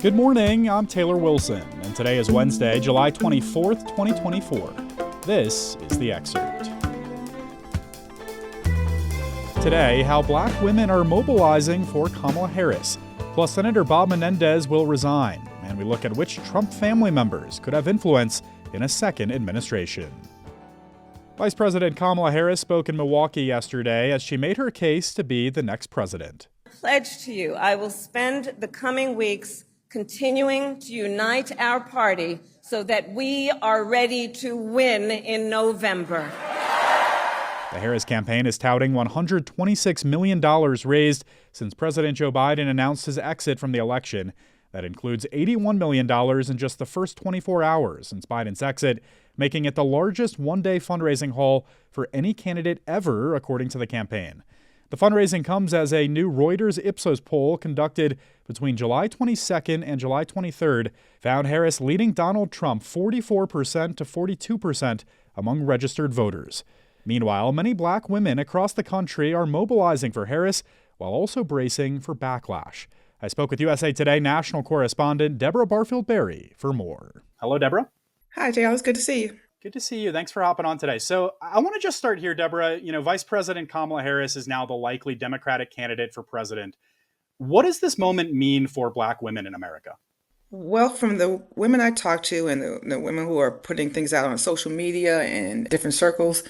Good morning, I'm Taylor Wilson, and today is Wednesday, July 24th, 2024. This is The Excerpt. Today, how black women are mobilizing for Kamala Harris, plus Senator Bob Menendez will resign, and we look at which Trump family members could have influence in a second administration. Vice President Kamala Harris spoke in Milwaukee yesterday as she made her case to be the next president. Pledge to you, I will spend the coming weeks continuing to unite our party so that we are ready to win in November. The Harris campaign is touting $126 million raised since President Joe Biden announced his exit from the election. That includes $81 million in just the first 24 hours since Biden's exit, making it the largest one-day fundraising haul for any candidate ever, according to the campaign. The fundraising comes as a new Reuters Ipsos poll conducted between July 22nd and July 23rd found Harris leading Donald Trump 44% to 42% among registered voters. Meanwhile, many black women across the country are mobilizing for Harris while also bracing for backlash. I spoke with USA Today national correspondent Deborah Barfield-Berry for more. Hello, Deborah. Hi, Jay. It's good to see you. Good to see you. Thanks for hopping on today. So I want to just start here, Deborah. Vice President Kamala Harris is now the likely Democratic candidate for president. What does this moment mean for black women in America? Well, from the women I talk to and the women who are putting things out on social media and different circles,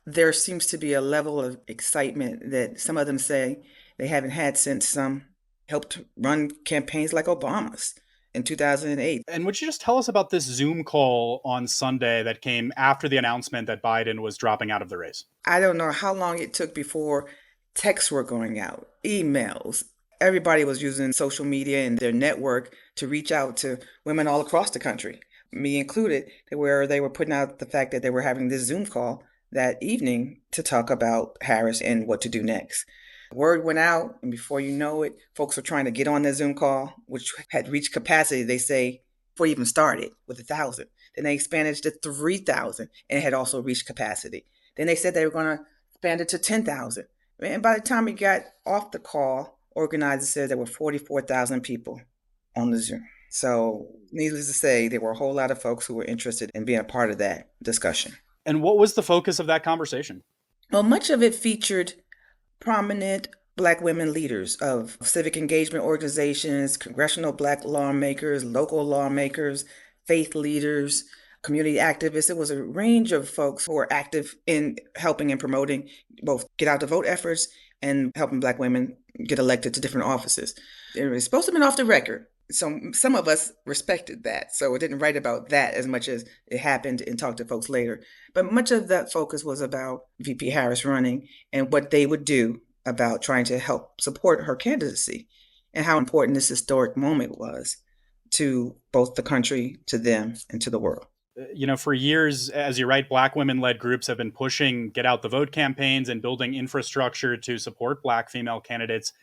there seems to be a level of excitement that some of them say they haven't had since some helped run campaigns like Obama's in 2008. And would you just tell us about this Zoom call on Sunday that came after the announcement that Biden was dropping out of the race? I don't know how long it took before texts were going out, emails. Everybody was using social media and their network to reach out to women all across the country, me included, where they were putting out the fact that they were having this Zoom call that evening to talk about Harris and what to do next. Word went out, and before you know it, folks were trying to get on the Zoom call, which had reached capacity, they say, before it even started, with 1,000. Then they expanded to 3,000, and it had also reached capacity. Then they said they were going to expand it to 10,000. And by the time we got off the call, organizers said there were 44,000 people on the Zoom. So needless to say, there were a whole lot of folks who were interested in being a part of that discussion. And what was the focus of that conversation? Well, much of it featured prominent black women leaders of civic engagement organizations, congressional black lawmakers, local lawmakers, faith leaders, community activists. It was a range of folks who were active in helping and promoting both get out the vote efforts and helping black women get elected to different offices. It was supposed to have been off the record. So some of us respected that. So it didn't write about that as much as it happened and talked to folks later. But much of that focus was about VP Harris running and what they would do about trying to help support her candidacy and how important this historic moment was to both the country, to them, and to the world. For years, as you write, black women-led groups have been pushing get out the vote campaigns and building infrastructure to support black female candidates.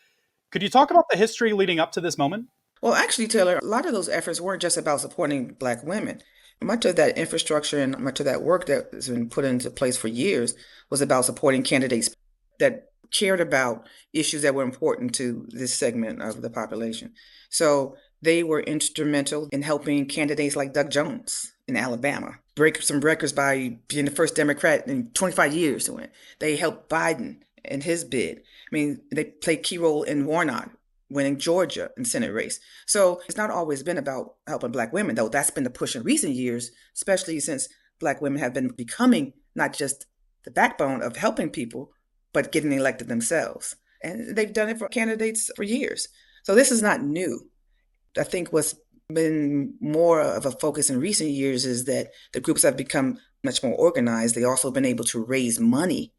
Could you talk about the history leading up to this moment? Well, actually, Taylor, a lot of those efforts weren't just about supporting black women. Much of that infrastructure and much of that work that has been put into place for years was about supporting candidates that cared about issues that were important to this segment of the population. So they were instrumental in helping candidates like Doug Jones in Alabama break some records by being the first Democrat in 25 years to win. They helped Biden in his bid. They played a key role in Warnock winning Georgia in Senate race. So it's not always been about helping black women, though that's been the push in recent years, especially since black women have been becoming not just the backbone of helping people, but getting elected themselves. And they've done it for candidates for years. So this is not new. I think what's been more of a focus in recent years is that the groups have become much more organized. They've also been able to raise money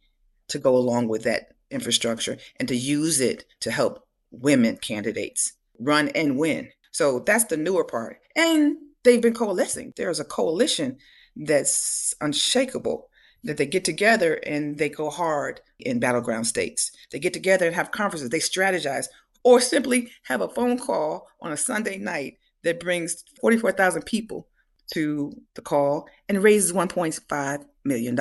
to go along with that infrastructure and to use it to help women candidates run and win. So that's the newer part. And they've been coalescing. There's a coalition that's unshakable, that they get together and they go hard in battleground states. They get together and have conferences, they strategize, or simply have a phone call on a Sunday night that brings 44,000 people to the call and raises $1.5 million.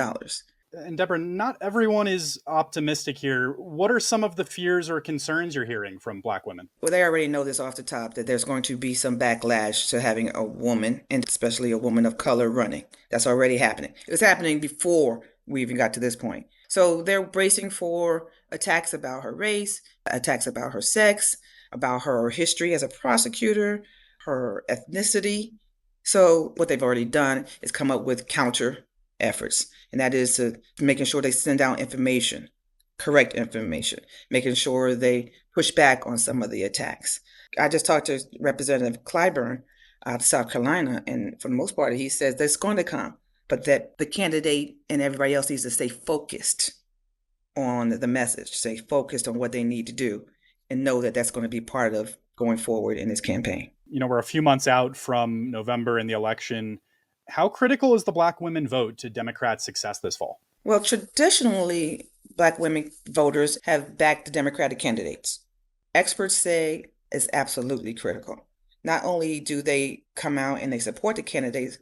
And Deborah, not everyone is optimistic here. What are some of the fears or concerns you're hearing from Black women? Well, they already know this off the top that there's going to be some backlash to having a woman, and especially a woman of color, running. That's already happening. It was happening before we even got to this point. So they're bracing for attacks about her race, attacks about her sex, about her history as a prosecutor, her ethnicity. So what they've already done is come up with counter efforts, and that is to making sure they send out information, correct information, making sure they push back on some of the attacks. I just talked to Representative Clyburn out of South Carolina, and for the most part, he says that's going to come, but that the candidate and everybody else needs to stay focused on the message, stay focused on what they need to do, and know that that's going to be part of going forward in this campaign. We're a few months out from November and the election. How critical is the Black women vote to Democrats' success this fall? Well, traditionally, Black women voters have backed the Democratic candidates. Experts say it's absolutely critical. Not only do they come out and they support the candidates,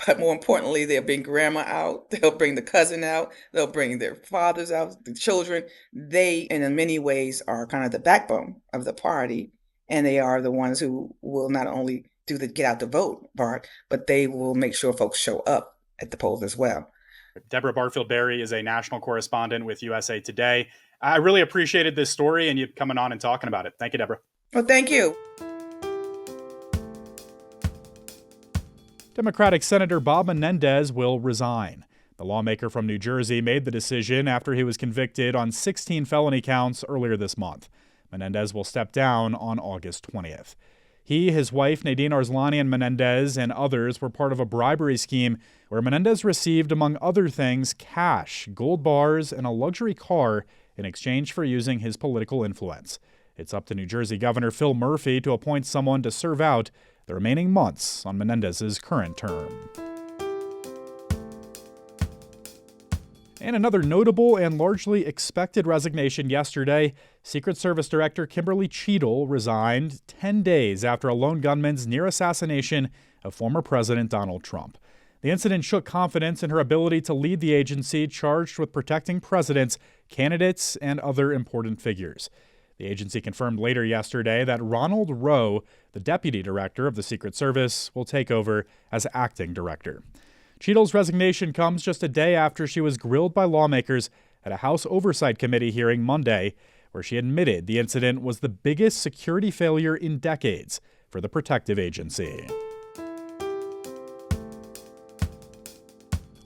but more importantly, they'll bring grandma out, they'll bring the cousin out, they'll bring their fathers out, the children. They, in many ways, are kind of the backbone of the party, and they are the ones who will not only do the get out the vote part, but they will make sure folks show up at the polls as well. Deborah Barfield-Berry is a national correspondent with USA Today. I really appreciated this story and you coming on and talking about it. Thank you, Deborah. Well, thank you. Democratic Senator Bob Menendez will resign. The lawmaker from New Jersey made the decision after he was convicted on 16 felony counts earlier this month. Menendez will step down on August 20th. He, his wife Nadine Arslanian Menendez, and others were part of a bribery scheme where Menendez received, among other things, cash, gold bars, and a luxury car in exchange for using his political influence. It's up to New Jersey Governor Phil Murphy to appoint someone to serve out the remaining months on Menendez's current term. And another notable and largely expected resignation yesterday. Secret Service Director Kimberly Cheadle resigned 10 days after a lone gunman's near assassination of former President Donald Trump. The incident shook confidence in her ability to lead the agency charged with protecting presidents, candidates, and other important figures. The agency confirmed later yesterday that Ronald Rowe, the deputy director of the Secret Service, will take over as acting director. Cheadle's resignation comes just a day after she was grilled by lawmakers at a House Oversight Committee hearing Monday, where she admitted the incident was the biggest security failure in decades for the protective agency.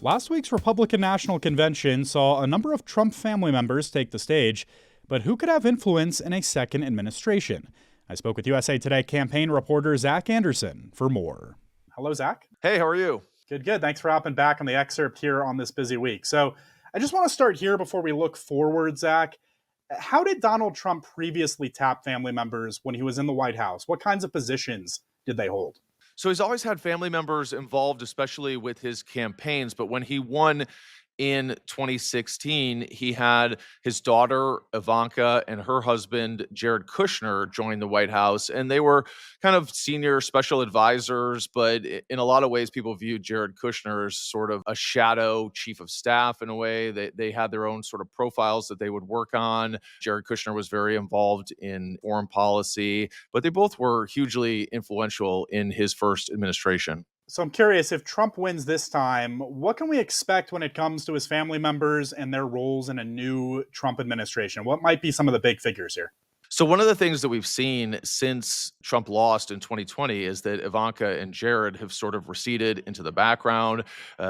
Last week's Republican National Convention saw a number of Trump family members take the stage, but who could have influence in a second administration? I spoke with USA Today campaign reporter Zach Anderson for more. Hello, Zach. Hey, how are you? Good. Thanks for hopping back on the Excerpt here on this busy week. So I just want to start here before we look forward, Zach. How did Donald Trump previously tap family members when he was in the White House? What kinds of positions did they hold? So he's always had family members involved, especially with his campaigns. But when he won in 2016, he had his daughter, Ivanka, and her husband, Jared Kushner, join the White House. And they were kind of senior special advisors. But in a lot of ways, people viewed Jared Kushner as sort of a shadow chief of staff in a way. They had their own sort of profiles that they would work on. Jared Kushner was very involved in foreign policy, but they both were hugely influential in his first administration. So I'm curious, if Trump wins this time, what can we expect when it comes to his family members and their roles in a new Trump administration? What might be some of the big figures here? So one of the things that we've seen since Trump lost in 2020 is that Ivanka and Jared have sort of receded into the background.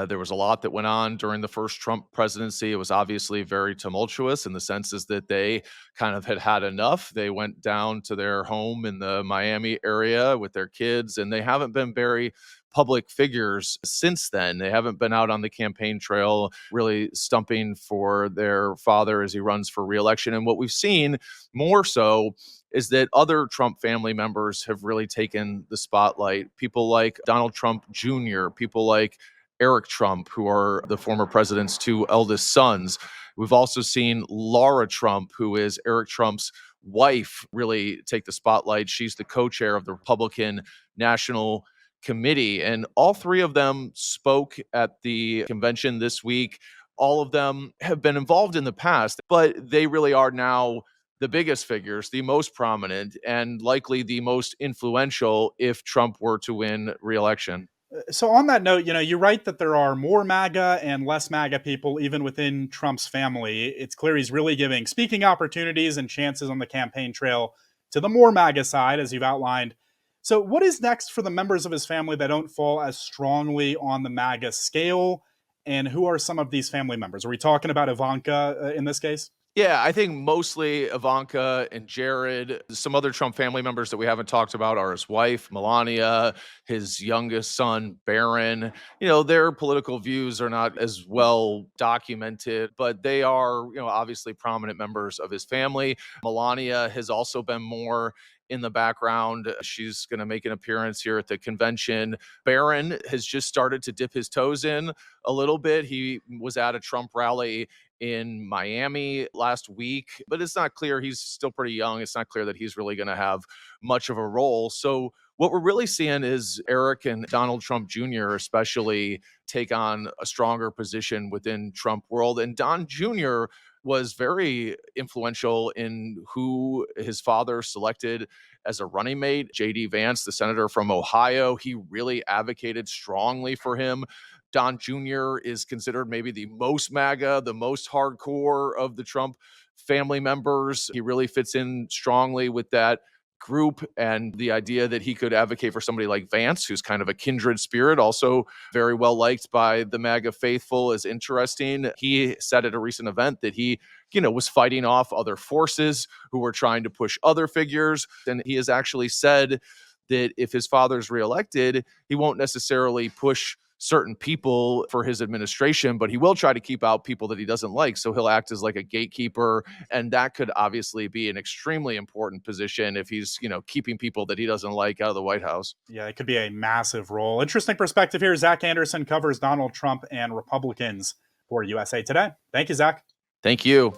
There was a lot that went on during the first Trump presidency. It was obviously very tumultuous in the sense is that they kind of had enough. They went down to their home in the Miami area with their kids, and they haven't been very public figures since then. They haven't been out on the campaign trail really stumping for their father as he runs for re-election. And what we've seen more so is that other Trump family members have really taken the spotlight. People like Donald Trump Jr., people like Eric Trump, who are the former president's two eldest sons. We've also seen Laura Trump, who is Eric Trump's wife, really take the spotlight. She's the co-chair of the Republican National Committee, and all three of them spoke at the convention this week. All of them have been involved in the past, but they really are now the biggest figures, the most prominent, and likely the most influential if Trump were to win re-election. So on that note, you write that there are more MAGA and less MAGA people even within Trump's family. It's clear he's really giving speaking opportunities and chances on the campaign trail to the more MAGA side, as you've outlined. So what is next for the members of his family that don't fall as strongly on the MAGA scale? And who are some of these family members? Are we talking about Ivanka in this case? Yeah, I think mostly Ivanka and Jared. Some other Trump family members that we haven't talked about are his wife, Melania, his youngest son, Barron. Their political views are not as well documented, but they are, obviously prominent members of his family. Melania has also been more in the background. She's going to make an appearance here at the convention. Barron has just started to dip his toes in a little bit. He was at a Trump rally in Miami last week, but it's not clear. He's still pretty young. It's not clear that he's really going to have much of a role. So what we're really seeing is Eric and Donald Trump Jr. especially take on a stronger position within Trump world. And Don Jr. was very influential in who his father selected as a running mate. J.D. Vance, the senator from Ohio, he really advocated strongly for him. Don Jr. is considered maybe the most MAGA, the most hardcore of the Trump family members. He really fits in strongly with that group, and the idea that he could advocate for somebody like Vance, who's kind of a kindred spirit, also very well liked by the MAGA faithful, is interesting. He said at a recent event that he was fighting off other forces who were trying to push other figures. And he has actually said that if his father's reelected, he won't necessarily push certain people for his administration, but he will try to keep out people that he doesn't like. So he'll act as like a gatekeeper. And that could obviously be an extremely important position if he's, keeping people that he doesn't like out of the White House. Yeah, it could be a massive role. Interesting perspective here. Zach Anderson covers Donald Trump and Republicans for USA Today. Thank you, Zach. Thank you.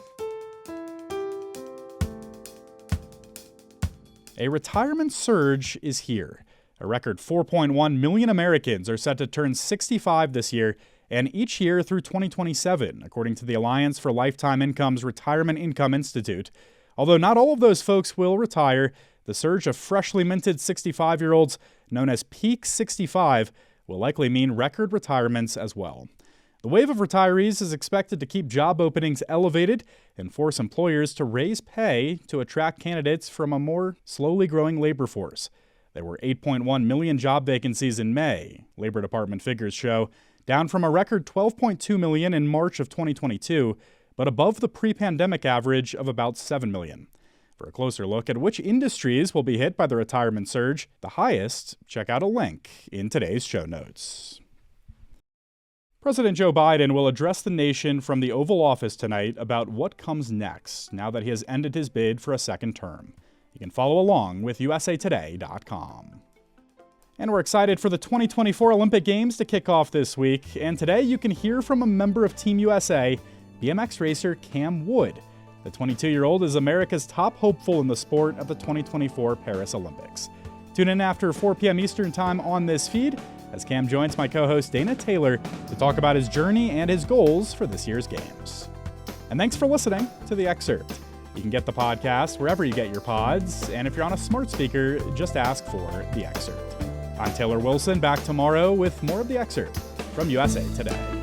A retirement surge is here. A record 4.1 million Americans are set to turn 65 this year and each year through 2027, according to the Alliance for Lifetime Income's Retirement Income Institute. Although not all of those folks will retire, the surge of freshly minted 65-year-olds, known as Peak 65, will likely mean record retirements as well. The wave of retirees is expected to keep job openings elevated and force employers to raise pay to attract candidates from a more slowly growing labor force. There were 8.1 million job vacancies in May, Labor Department figures show, down from a record 12.2 million in March of 2022, but above the pre-pandemic average of about 7 million. For a closer look at which industries will be hit by the retirement surge, the highest, check out a link in today's show notes. President Joe Biden will address the nation from the Oval Office tonight about what comes next now that he has ended his bid for a second term. You can follow along with usatoday.com. And we're excited for the 2024 Olympic Games to kick off this week. And today you can hear from a member of Team USA, BMX racer Cam Wood. The 22-year-old is America's top hopeful in the sport at the 2024 Paris Olympics. Tune in after 4 p.m. Eastern Time on this feed as Cam joins my co-host Dana Taylor to talk about his journey and his goals for this year's Games. And thanks for listening to The Excerpt. You can get the podcast wherever you get your pods, and if you're on a smart speaker, just ask for The Excerpt. I'm Taylor Wilson, back tomorrow with more of The Excerpt from USA Today.